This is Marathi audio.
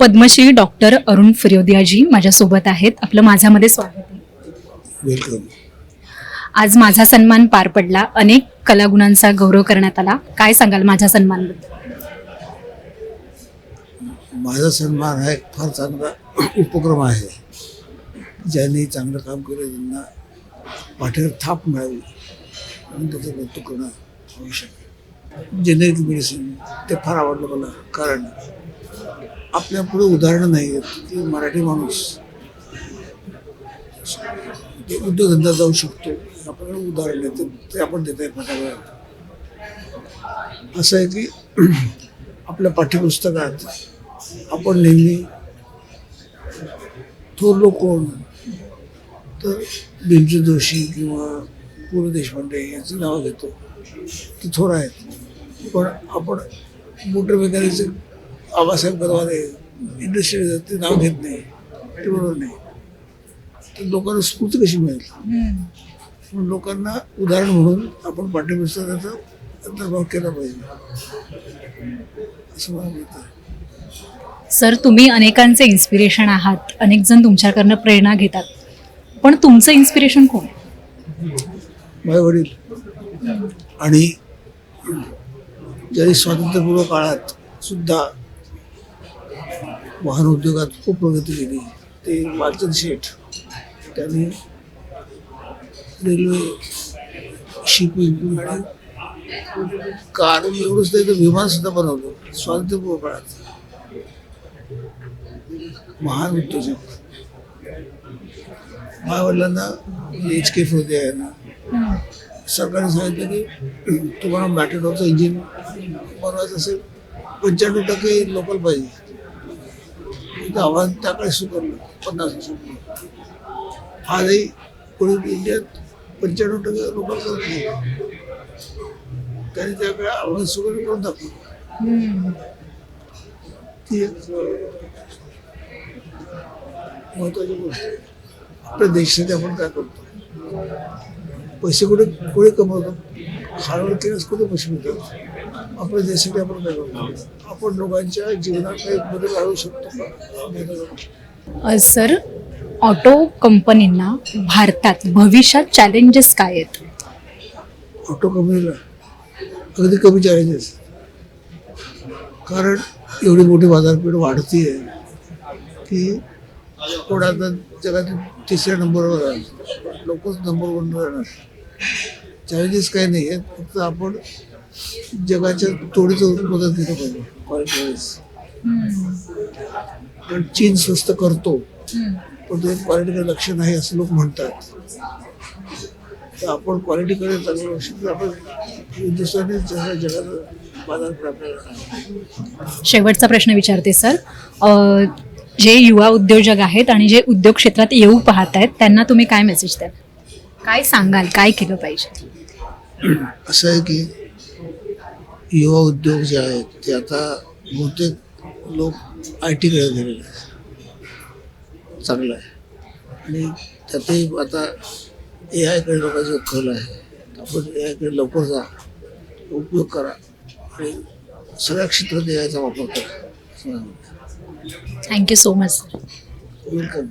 पद्मश्री डॉक्टर अरुण फिरोदियाजी माझ्यासोबत आहेत. आपलं माझ्यामध्ये स्वागत आहे. वेलकम. आज माझा सन्मान पार पडला. अनेक कलागुणांचा गौरव करण्यात आला. काय सांगाल माझा सन्मानबद्दल? माझा सन्मान हा एक फार चांगला उपक्रम आहे. ज्यांनी चांगलं काम केलं त्यांना पाठीवर थाप मिळावी म्हणून त्याचं कौतुक करणं आवश्यक आहे. जेनेरिक मेडिसिन ते फार आवडलं मला, कारण आपल्या पुढे उदाहरणं नाही आहेत की मराठी माणूस ते उद्योगधंदा जाऊ शकतो. आपल्याकडे उदाहरण आहे ते आपण देत आहे फटाफट. असं आहे की आपल्या पाठ्यपुस्तकात आपण नेहमी थोर लोक कोण तर भीमजी जोशी किंवा पु ल देशपांडे यांची नावं घेतो. ते थोर आहेत, पण आपण मोटर मेकॅनिकचे आबासाहेब गरवारे इंडस्ट्री ते नाव घेत नाही. ते बरोबर नाही. तर लोकांना स्फूर्ती कशी मिळेल म्हणून लोकांना उदाहरण म्हणून आपण पाठ्यपुस्तकाचा अंतर्भाव केला पाहिजे असं मला वाटतं. सर, तुम्ही अनेकांचे इन्स्पिरेशन आहात. अनेक जण तुमच्याकडनं प्रेरणा घेतात, पण तुमचं इन्स्पिरेशन कोण? माझे वडील. आणि ज्यांनी स्वातंत्र्यपूर्व काळात सुद्धा वाहन उद्योगात खूप प्रगती केली ते वालचंद शेठ. त्यांनी रेल्वे, शिपिंग आणि कार एवढंच नाही तर विमान सुद्धा बनवलं स्वातंत्र्यपूर्व काळात. महान उद्योजक. माझ्या वडिलांना HK फिरोदी आहे ना, सरकारने सांगितलं की तुम्हाला मॅटेडॉरचं इंजिन बनवायचं असेल 95% लोकल पाहिजे. इथं आव्हान त्याकडे स्वीकारलं 50%. आजही कोणी इंडियात 95% लोकल करत नाही. त्यांनी त्याकडे आव्हान स्वीकार करून दाखवलं. ती एक महत्वाची गोष्ट आहे. आपल्या देशासाठी आपण काय करतो? पैसे कुठे कमवतो? हार्डवर्क केल्यास कुठे पैसे मिळतात? आपल्या देशासाठी आपण काय करतो? आपण लोकांच्या जीवनात काही बदल आणू शकतो का? सर, ऑटो कंपनींना भारतात भविष्यात चॅलेंजेस काय आहेत? ऑटो कंपनीला अगदी कमी चॅलेंजेस, कारण एवढी मोठी बाजारपेठ वाढती आहे की पुढे आता जगातील 3ऱ्या नंबरवर आहे. लोकच नंबर 1 राहणार. चॅलेंजेस काही नाही आहेत, फक्त आपण जगाच्या तोडीचं उत्पादन केलं पाहिजे क्वालिटी वाईज. कारण चीन स्वस्त करतो पण ते क्वालिटीकडे लक्ष नाही असं लोक म्हणतात. तर आपण क्वालिटीकडे चांगलं लक्ष तर आपण हिंदुस्थानी जगाचं बाजारपेठ आपल्याला. शेवटचा प्रश्न विचारते सर. जे युवा उद्योजक आहेत आणि जे उद्योग क्षेत्रात येऊ पाहत आहेत त्यांना तुम्ही काय मेसेज द्याल? काय सांगाल? काय केलं पाहिजे? असं आहे की युवा उद्योग जे आहेत ते आता बहुतेक लोक IT कडे गेलेले आहेत. चांगलं आहे. आणि त्यातही आता AI कडे लोकांचा कल आहे. आपण AI कडे लवकर जा, उपयोग करा आणि सगळ्या क्षेत्रात AI चा वापर करा. Thank you so much. वेलकम.